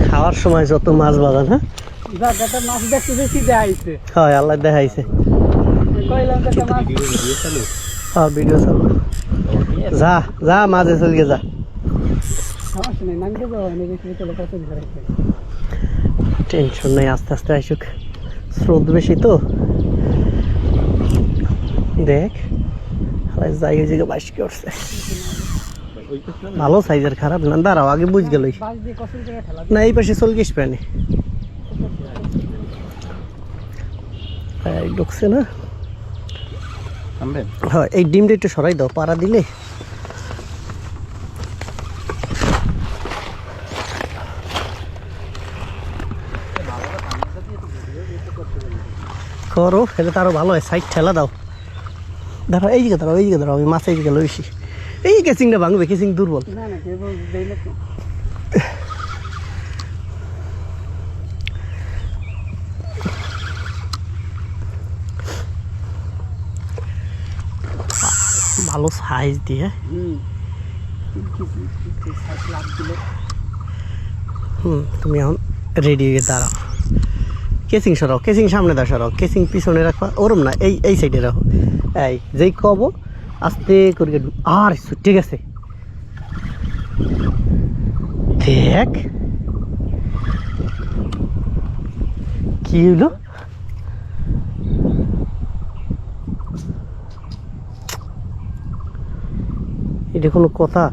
খাওয়ার সময় যত মাছ বাজান, হ্যাঁ মাছ দেখতে দেখাইছে, হয় আল্লাহ দেখাইছে। হ্যাঁ ভিডিও চালু, যা যা মাঝে চলিয়ে যা, টেনশন নেই, আস্তে আস্তে আসুক, স্রোত বেশি তো। দেখ যাই ওই জায়গায় বাইশ কি করছে, ভালো সাইজের, খারাপ না। দাঁড়াও আগে বুঝ গেল না, এই পাশে চল গেস প্রাণী ঢুকছে না। হ্যাঁ এই ডিমটা একটু সরাই দাও, পাড়া দিলে করো, এটা তো আরো ভালো হয়। সাইড ঠেলা দাও, দাঁড়াও এই দিকে দাঁড়াও, এই দিকে দাঁড়াও, আমি মাছ এই দিকে লইছি। এই কেসিংটা ভাঙবে, কেসিং দুর্বল। ভালো সাইজ দিয়ে, তুমি এখন রেডি হয়ে দাঁড়াও। কেসিং সরাও, কেসিং সামনে দাও, সরাও কেসিং পিছনে রাখবা, ওরম না, এই সাইডে রাখো। এই যেই কব আস্তে করে, আর ঠিক আছে। দেখ কি হইলো, এটা কোনো কথা?